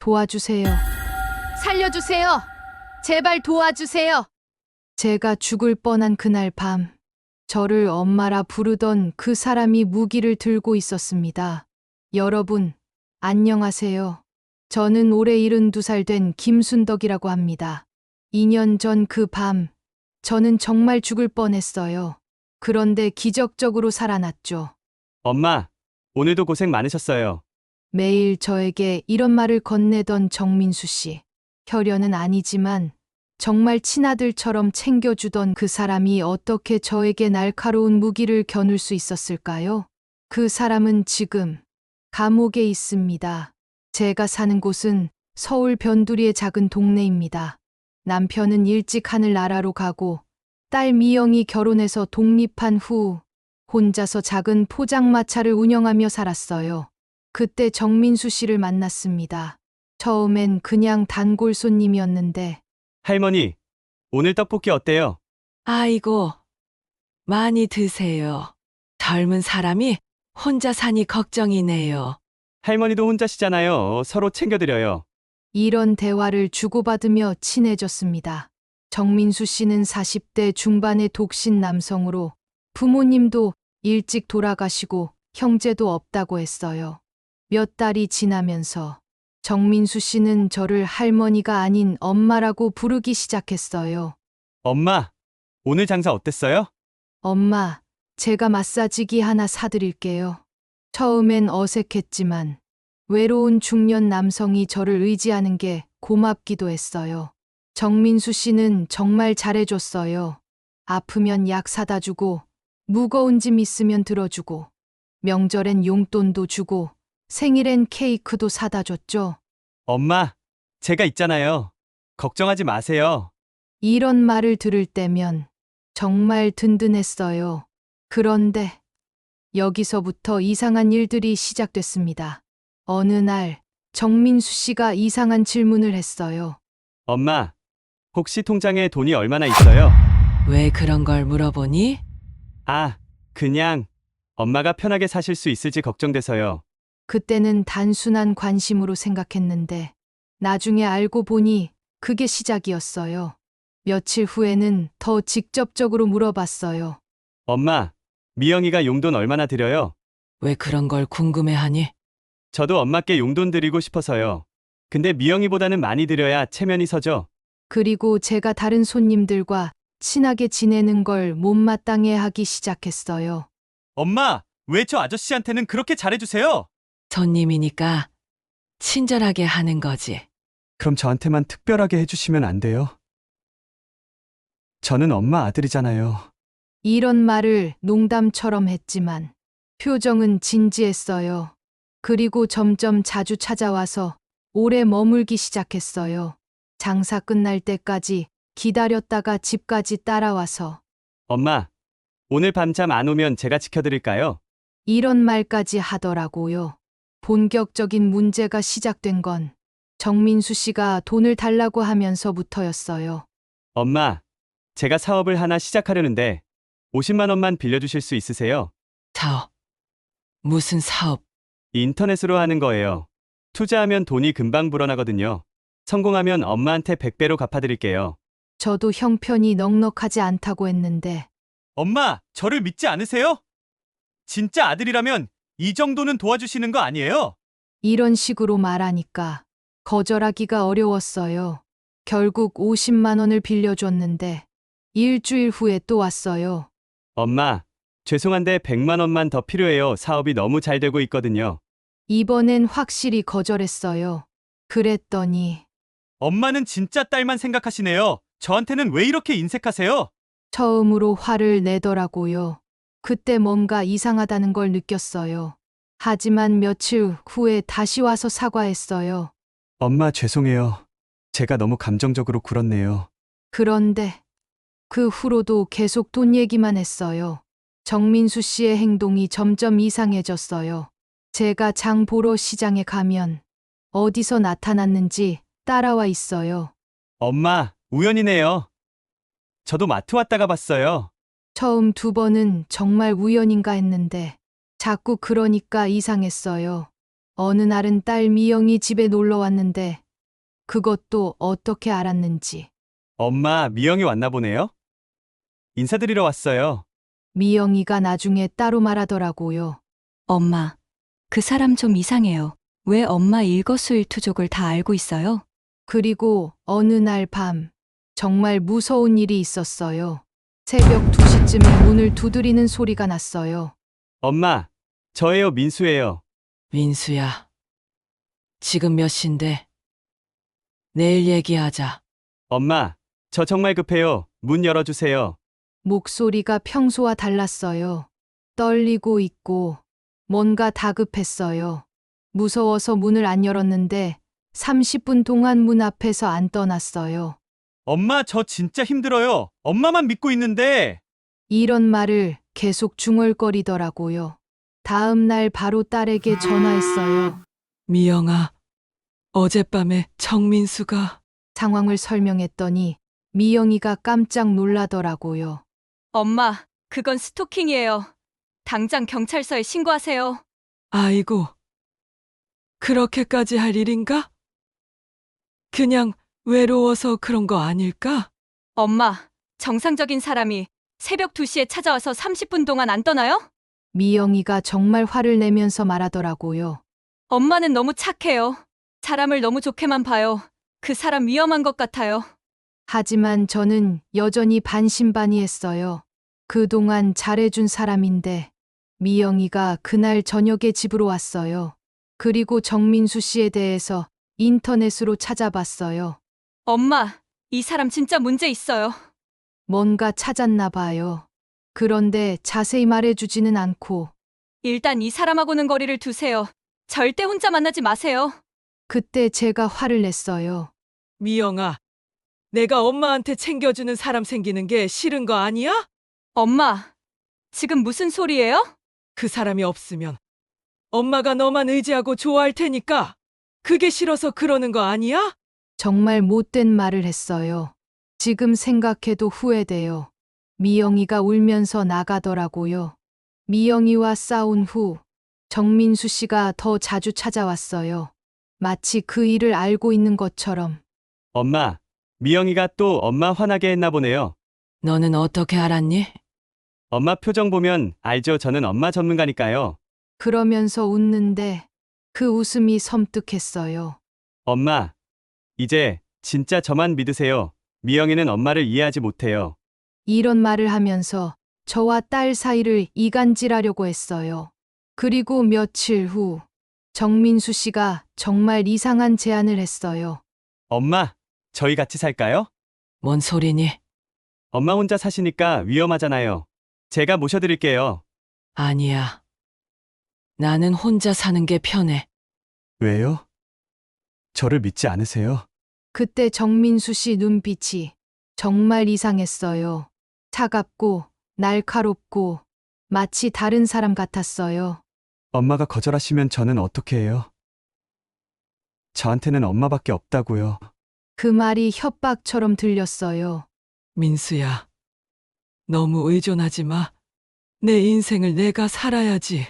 도와주세요. 살려주세요. 제발 도와주세요. 제가 죽을 뻔한 그날 밤, 저를 엄마라 부르던 그 사람이 무기를 들고 있었습니다. 여러분, 안녕하세요. 저는 올해 72살 된 김순덕이라고 합니다. 2년 전 그 밤, 저는 정말 죽을 뻔했어요. 그런데 기적적으로 살아났죠. 엄마, 오늘도 고생 많으셨어요. 매일 저에게 이런 말을 건네던 정민수 씨. 혈연은 아니지만 정말 친아들처럼 챙겨주던 그 사람이 어떻게 저에게 날카로운 무기를 겨눌 수 있었을까요? 그 사람은 지금 감옥에 있습니다. 제가 사는 곳은 서울 변두리의 작은 동네입니다. 남편은 일찍 하늘나라로 가고 딸 미영이 결혼해서 독립한 후 혼자서 작은 포장마차를 운영하며 살았어요. 그때 정민수 씨를 만났습니다. 처음엔 그냥 단골 손님이었는데 할머니, 오늘 떡볶이 어때요? 아이고, 많이 드세요. 젊은 사람이 혼자 사니 걱정이네요. 할머니도 혼자시잖아요. 서로 챙겨드려요. 이런 대화를 주고받으며 친해졌습니다. 정민수 씨는 40대 중반의 독신 남성으로 부모님도 일찍 돌아가시고 형제도 없다고 했어요. 몇 달이 지나면서 정민수 씨는 저를 할머니가 아닌 엄마라고 부르기 시작했어요. 엄마, 오늘 장사 어땠어요? 엄마, 제가 마사지기 하나 사드릴게요. 처음엔 어색했지만 외로운 중년 남성이 저를 의지하는 게 고맙기도 했어요. 정민수 씨는 정말 잘해줬어요. 아프면 약 사다 주고, 무거운 짐 있으면 들어주고, 명절엔 용돈도 주고, 생일엔 케이크도 사다 줬죠. 엄마, 제가 있잖아요. 걱정하지 마세요. 이런 말을 들을 때면 정말 든든했어요. 그런데 여기서부터 이상한 일들이 시작됐습니다. 어느 날 정민수 씨가 이상한 질문을 했어요. 엄마, 혹시 통장에 돈이 얼마나 있어요? 왜 그런 걸 물어보니? 아, 그냥 엄마가 편하게 사실 수 있을지 걱정돼서요. 그때는 단순한 관심으로 생각했는데 나중에 알고 보니 그게 시작이었어요. 며칠 후에는 더 직접적으로 물어봤어요. 엄마, 미영이가 용돈 얼마나 드려요? 왜 그런 걸 궁금해하니? 저도 엄마께 용돈 드리고 싶어서요. 근데 미영이보다는 많이 드려야 체면이 서죠. 그리고 제가 다른 손님들과 친하게 지내는 걸 못마땅해 하기 시작했어요. 엄마, 왜 저 아저씨한테는 그렇게 잘해주세요? 손님이니까 친절하게 하는 거지. 그럼 저한테만 특별하게 해주시면 안 돼요? 저는 엄마 아들이잖아요. 이런 말을 농담처럼 했지만 표정은 진지했어요. 그리고 점점 자주 찾아와서 오래 머물기 시작했어요. 장사 끝날 때까지 기다렸다가 집까지 따라와서 엄마, 오늘 밤잠 안 오면 제가 지켜드릴까요? 이런 말까지 하더라고요. 본격적인 문제가 시작된 건 정민수 씨가 돈을 달라고 하면서부터였어요. 엄마, 제가 사업을 하나 시작하려는데 50만 원만 빌려주실 수 있으세요? 사업. 무슨 사업? 인터넷으로 하는 거예요. 투자하면 돈이 금방 불어나거든요. 성공하면 엄마한테 100배로 갚아드릴게요. 저도 형편이 넉넉하지 않다고 했는데 엄마, 저를 믿지 않으세요? 진짜 아들이라면 이 정도는 도와주시는 거 아니에요? 이런 식으로 말하니까 거절하기가 어려웠어요. 결국 50만 원을 빌려줬는데 일주일 후에 또 왔어요. 엄마, 죄송한데 100만 원만 더 필요해요. 사업이 너무 잘 되고 있거든요. 이번엔 확실히 거절했어요. 그랬더니 엄마는 진짜 딸만 생각하시네요. 저한테는 왜 이렇게 인색하세요? 처음으로 화를 내더라고요. 그때 뭔가 이상하다는 걸 느꼈어요. 하지만 며칠 후에 다시 와서 사과했어요. 엄마, 죄송해요. 제가 너무 감정적으로 굴었네요. 그런데 그 후로도 계속 돈 얘기만 했어요. 정민수 씨의 행동이 점점 이상해졌어요. 제가 장 보러 시장에 가면 어디서 나타났는지 따라와 있어요. 엄마, 우연이네요. 저도 마트 왔다가 봤어요. 처음 2번은 정말 우연인가 했는데 자꾸 그러니까 이상했어요. 어느 날은 딸 미영이 집에 놀러 왔는데 그것도 어떻게 알았는지 엄마, 미영이 왔나 보네요? 인사드리러 왔어요. 미영이가 나중에 따로 말하더라고요. 엄마, 그 사람 좀 이상해요. 왜 엄마 일거수일투족을 다 알고 있어요? 그리고 어느 날 밤 정말 무서운 일이 있었어요. 새벽 2시쯤에 문을 두드리는 소리가 났어요. 엄마, 저예요, 민수예요. 민수야. 지금 몇 시인데? 내일 얘기하자. 엄마, 저 정말 급해요. 문 열어주세요. 목소리가 평소와 달랐어요. 떨리고 있고 뭔가 다급했어요. 무서워서 문을 안 열었는데 30분 동안 문 앞에서 안 떠났어요. 엄마, 저 진짜 힘들어요. 엄마만 믿고 있는데. 이런 말을 계속 중얼거리더라고요. 다음 날 바로 딸에게 전화했어요. 미영아, 어젯밤에 정민수가 상황을 설명했더니 미영이가 깜짝 놀라더라고요. 엄마, 그건 스토킹이에요. 당장 경찰서에 신고하세요. 아이고, 그렇게까지 할 일인가? 그냥 외로워서 그런 거 아닐까? 엄마, 정상적인 사람이 새벽 2시에 찾아와서 30분 동안 안 떠나요? 미영이가 정말 화를 내면서 말하더라고요. 엄마는 너무 착해요. 사람을 너무 좋게만 봐요. 그 사람 위험한 것 같아요. 하지만 저는 여전히 반신반의했어요. 그동안 잘해준 사람인데 미영이가 그날 저녁에 집으로 왔어요. 그리고 정민수 씨에 대해서 인터넷으로 찾아봤어요. 엄마, 이 사람 진짜 문제 있어요. 뭔가 찾았나 봐요. 그런데 자세히 말해주지는 않고 일단 이 사람하고는 거리를 두세요. 절대 혼자 만나지 마세요. 그때 제가 화를 냈어요. 미영아, 내가 엄마한테 챙겨주는 사람 생기는 게 싫은 거 아니야? 엄마, 지금 무슨 소리예요? 그 사람이 없으면 엄마가 너만 의지하고 좋아할 테니까 그게 싫어서 그러는 거 아니야? 정말 못된 말을 했어요. 지금 생각해도 후회돼요. 미영이가 울면서 나가더라고요. 미영이와 싸운 후 정민수 씨가 더 자주 찾아왔어요. 마치 그 일을 알고 있는 것처럼. 엄마, 미영이가 또 엄마 화나게 했나 보네요. 너는 어떻게 알았니? 엄마 표정 보면 알죠. 저는 엄마 전문가니까요. 그러면서 웃는데 그 웃음이 섬뜩했어요. 엄마, 이제 진짜 저만 믿으세요. 미영이는 엄마를 이해하지 못해요. 이런 말을 하면서 저와 딸 사이를 이간질하려고 했어요. 그리고 며칠 후 정민수 씨가 정말 이상한 제안을 했어요. 엄마, 저희 같이 살까요? 뭔 소리니? 엄마 혼자 사시니까 위험하잖아요. 제가 모셔드릴게요. 아니야. 나는 혼자 사는 게 편해. 왜요? 저를 믿지 않으세요? 그때 정민수 씨 눈빛이 정말 이상했어요. 차갑고 날카롭고 마치 다른 사람 같았어요. 엄마가 거절하시면 저는 어떻게 해요? 저한테는 엄마밖에 없다고요. 그 말이 협박처럼 들렸어요. 민수야, 너무 의존하지 마. 내 인생을 내가 살아야지.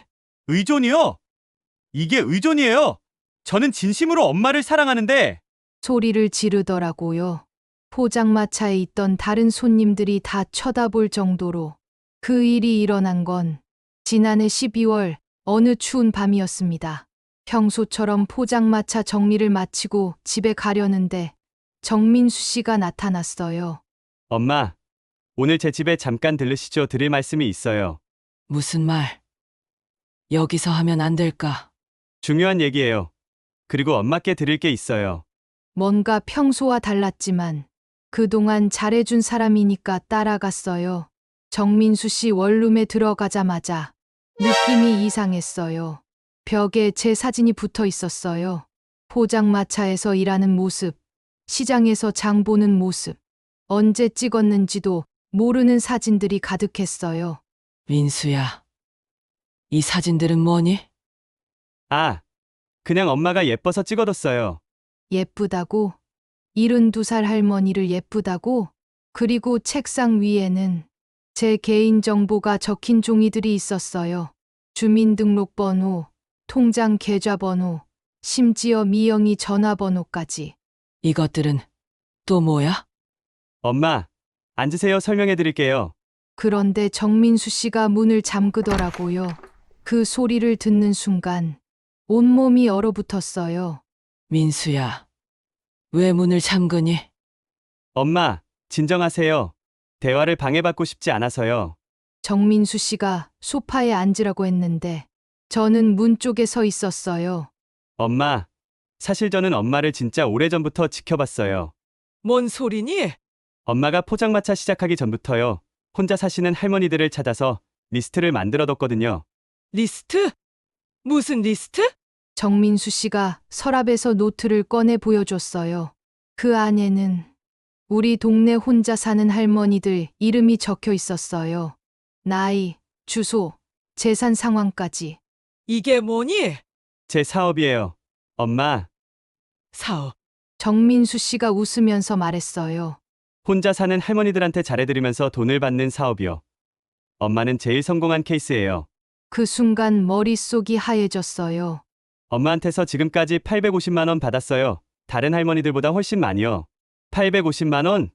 의존이요? 이게 의존이에요. 저는 진심으로 엄마를 사랑하는데. 소리를 지르더라고요. 포장마차에 있던 다른 손님들이 다 쳐다볼 정도로. 그 일이 일어난 건 지난해 12월 어느 추운 밤이었습니다. 평소처럼 포장마차 정리를 마치고 집에 가려는데 정민수 씨가 나타났어요. 엄마, 오늘 제 집에 잠깐 들르시죠. 드릴 말씀이 있어요. 무슨 말? 여기서 하면 안 될까? 중요한 얘기예요. 그리고 엄마께 드릴 게 있어요. 뭔가 평소와 달랐지만 그동안 잘해준 사람이니까 따라갔어요. 정민수 씨 원룸에 들어가자마자 느낌이 이상했어요. 벽에 제 사진이 붙어 있었어요. 포장마차에서 일하는 모습, 시장에서 장 보는 모습, 언제 찍었는지도 모르는 사진들이 가득했어요. 민수야, 이 사진들은 뭐니? 아, 그냥 엄마가 예뻐서 찍어뒀어요. 예쁘다고? 72살 할머니를 예쁘다고? 그리고 책상 위에는 제 개인정보가 적힌 종이들이 있었어요. 주민등록번호, 통장 계좌번호, 심지어 미영이 전화번호까지. 이것들은 또 뭐야? 엄마, 앉으세요. 설명해 드릴게요. 그런데 정민수 씨가 문을 잠그더라고요. 그 소리를 듣는 순간 온몸이 얼어붙었어요. 민수야, 왜 문을 잠그니? 엄마, 진정하세요. 대화를 방해받고 싶지 않아서요. 정민수 씨가 소파에 앉으라고 했는데 저는 문 쪽에 서 있었어요. 엄마, 사실 저는 엄마를 진짜 오래전부터 지켜봤어요. 뭔 소리니? 엄마가 포장마차 시작하기 전부터요. 혼자 사시는 할머니들을 찾아서 리스트를 만들어뒀거든요. 리스트? 무슨 리스트? 정민수 씨가 서랍에서 노트를 꺼내 보여줬어요. 그 안에는 우리 동네 혼자 사는 할머니들 이름이 적혀 있었어요. 나이, 주소, 재산 상황까지. 이게 뭐니? 제 사업이에요. 엄마, 사업. 정민수 씨가 웃으면서 말했어요. 혼자 사는 할머니들한테 잘해드리면서 돈을 받는 사업이요. 엄마는 제일 성공한 케이스예요. 그 순간 머릿속이 하얘졌어요. 엄마한테서 지금까지 850만 원 받았어요. 다른 할머니들보다 훨씬 많이요. 850만 원,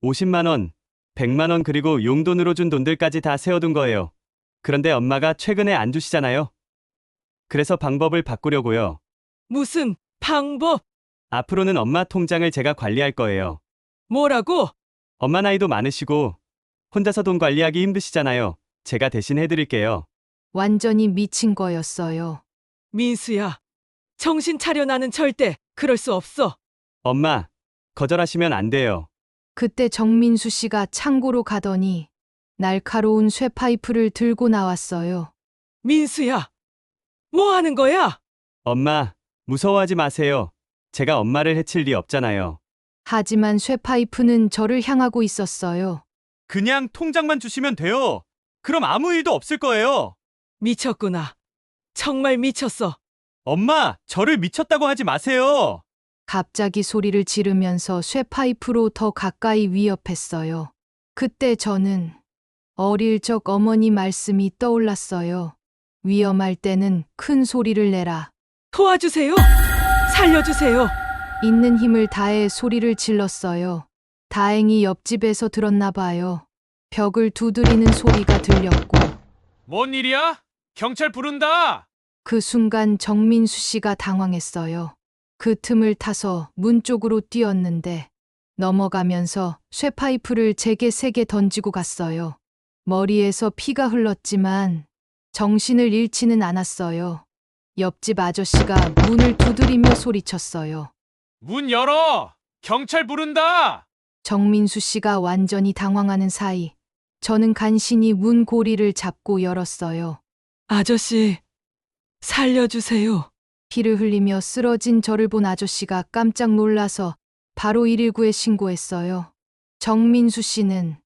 50만 원, 100만 원 그리고 용돈으로 준 돈들까지 다 세워둔 거예요. 그런데 엄마가 최근에 안 주시잖아요. 그래서 방법을 바꾸려고요. 무슨 방법? 앞으로는 엄마 통장을 제가 관리할 거예요. 뭐라고? 엄마 나이도 많으시고 혼자서 돈 관리하기 힘드시잖아요. 제가 대신 해드릴게요. 완전히 미친 거였어요. 민수야, 정신 차려. 나는 절대 그럴 수 없어. 엄마, 거절하시면 안 돼요. 그때 정민수 씨가 창고로 가더니 날카로운 쇠파이프를 들고 나왔어요. 민수야, 뭐 하는 거야? 엄마, 무서워하지 마세요. 제가 엄마를 해칠 리 없잖아요. 하지만 쇠파이프는 저를 향하고 있었어요. 그냥 통장만 주시면 돼요. 그럼 아무 일도 없을 거예요. 미쳤구나. 정말 미쳤어. 엄마, 저를 미쳤다고 하지 마세요. 갑자기 소리를 지르면서 쇠파이프로 더 가까이 위협했어요. 그때 저는 어릴 적 어머니 말씀이 떠올랐어요. 위험할 때는 큰 소리를 내라. 도와주세요. 살려주세요. 있는 힘을 다해 소리를 질렀어요. 다행히 옆집에서 들었나 봐요. 벽을 두드리는 소리가 들렸고 뭔 일이야? 경찰 부른다! 그 순간 정민수 씨가 당황했어요. 그 틈을 타서 문 쪽으로 뛰었는데 넘어가면서 쇠파이프를 제게 세게 던지고 갔어요. 머리에서 피가 흘렀지만 정신을 잃지는 않았어요. 옆집 아저씨가 문을 두드리며 소리쳤어요. 문 열어! 경찰 부른다! 정민수 씨가 완전히 당황하는 사이 저는 간신히 문 고리를 잡고 열었어요. 아저씨, 살려주세요. 피를 흘리며 쓰러진 저를 본 아저씨가 깜짝 놀라서 바로 119에 신고했어요. 정민수 씨는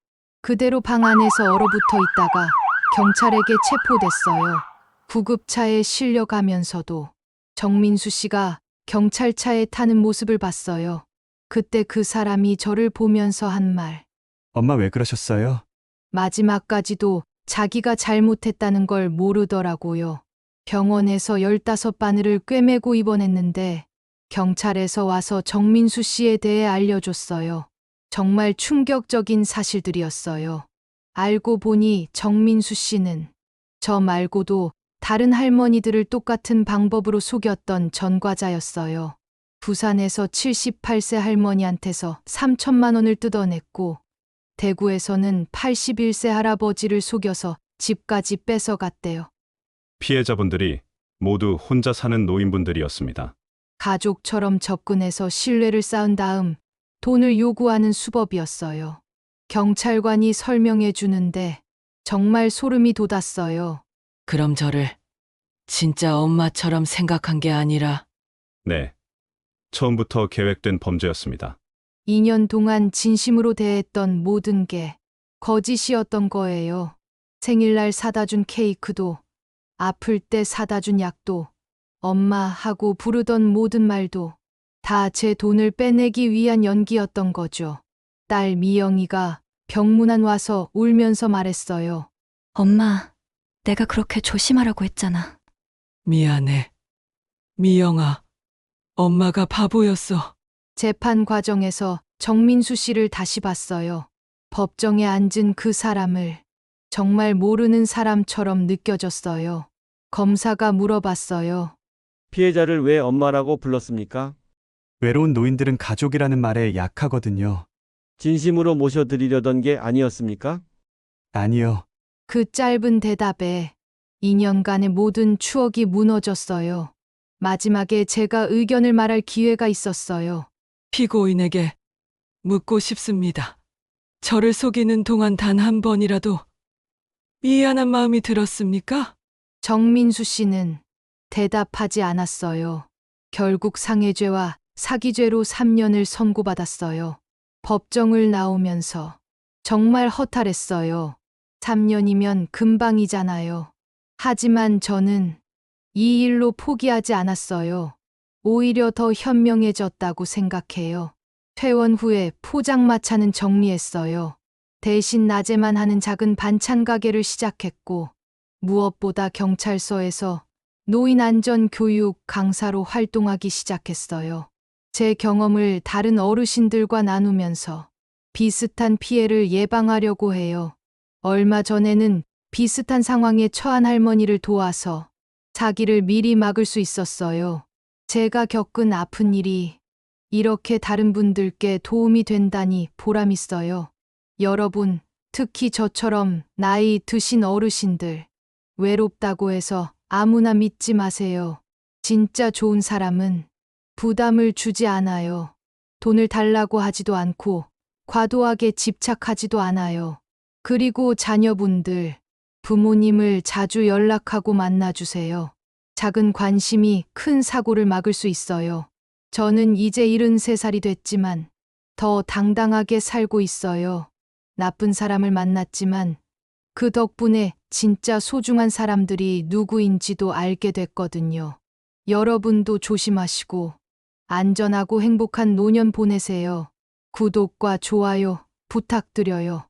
그대로 방 안에서 얼어붙어 있다가 경찰에게 체포됐어요. 구급차에 실려가면서도 정민수 씨가 경찰차에 타는 모습을 봤어요. 그때 그 사람이 저를 보면서 한 말. 엄마 왜 그러셨어요? 마지막까지도 자기가 잘못했다는 걸 모르더라고요. 병원에서 15바늘을 꿰매고 입원했는데 경찰에서 와서 정민수 씨에 대해 알려줬어요. 정말 충격적인 사실들이었어요. 알고 보니 정민수 씨는 저 말고도 다른 할머니들을 똑같은 방법으로 속였던 전과자였어요. 부산에서 78세 할머니한테서 3천만 원을 뜯어냈고 대구에서는 81세 할아버지를 속여서 집까지 뺏어갔대요. 피해자분들이 모두 혼자 사는 노인분들이었습니다. 가족처럼 접근해서 신뢰를 쌓은 다음 돈을 요구하는 수법이었어요. 경찰관이 설명해 주는데 정말 소름이 돋았어요. 그럼 저를 진짜 엄마처럼 생각한 게 아니라 네. 처음부터 계획된 범죄였습니다. 2년 동안 진심으로 대했던 모든 게 거짓이었던 거예요. 생일날 사다 준 케이크도, 아플 때 사다 준 약도, 엄마 하고 부르던 모든 말도 다 제 돈을 빼내기 위한 연기였던 거죠. 딸 미영이가 병문안 와서 울면서 말했어요. 엄마, 내가 그렇게 조심하라고 했잖아. 미안해. 미영아, 엄마가 바보였어. 재판 과정에서 정민수 씨를 다시 봤어요. 법정에 앉은 그 사람을 정말 모르는 사람처럼 느껴졌어요. 검사가 물어봤어요. 피해자를 왜 엄마라고 불렀습니까? 외로운 노인들은 가족이라는 말에 약하거든요. 진심으로 모셔드리려던 게 아니었습니까? 아니요. 그 짧은 대답에 2년간의 모든 추억이 무너졌어요. 마지막에 제가 의견을 말할 기회가 있었어요. 피고인에게 묻고 싶습니다. 저를 속이는 동안 단 한 번이라도 미안한 마음이 들었습니까? 정민수 씨는 대답하지 않았어요. 결국 상해죄와 사기죄로 3년을 선고받았어요. 법정을 나오면서 정말 허탈했어요. 3년이면 금방이잖아요. 하지만 저는 이 일로 포기하지 않았어요. 오히려 더 현명해졌다고 생각해요. 퇴원 후에 포장마차는 정리했어요. 대신 낮에만 하는 작은 반찬 가게를 시작했고, 무엇보다 경찰서에서 노인 안전 교육 강사로 활동하기 시작했어요. 제 경험을 다른 어르신들과 나누면서 비슷한 피해를 예방하려고 해요. 얼마 전에는 비슷한 상황에 처한 할머니를 도와서 사기를 미리 막을 수 있었어요. 제가 겪은 아픈 일이 이렇게 다른 분들께 도움이 된다니 보람 있어요. 여러분, 특히 저처럼 나이 드신 어르신들, 외롭다고 해서 아무나 믿지 마세요. 진짜 좋은 사람은 부담을 주지 않아요. 돈을 달라고 하지도 않고 과도하게 집착하지도 않아요. 그리고 자녀분들, 부모님을 자주 연락하고 만나주세요. 작은 관심이 큰 사고를 막을 수 있어요. 저는 이제 73살이 됐지만 더 당당하게 살고 있어요. 나쁜 사람을 만났지만 그 덕분에 진짜 소중한 사람들이 누구인지도 알게 됐거든요. 여러분도 조심하시고 안전하고 행복한 노년 보내세요. 구독과 좋아요 부탁드려요.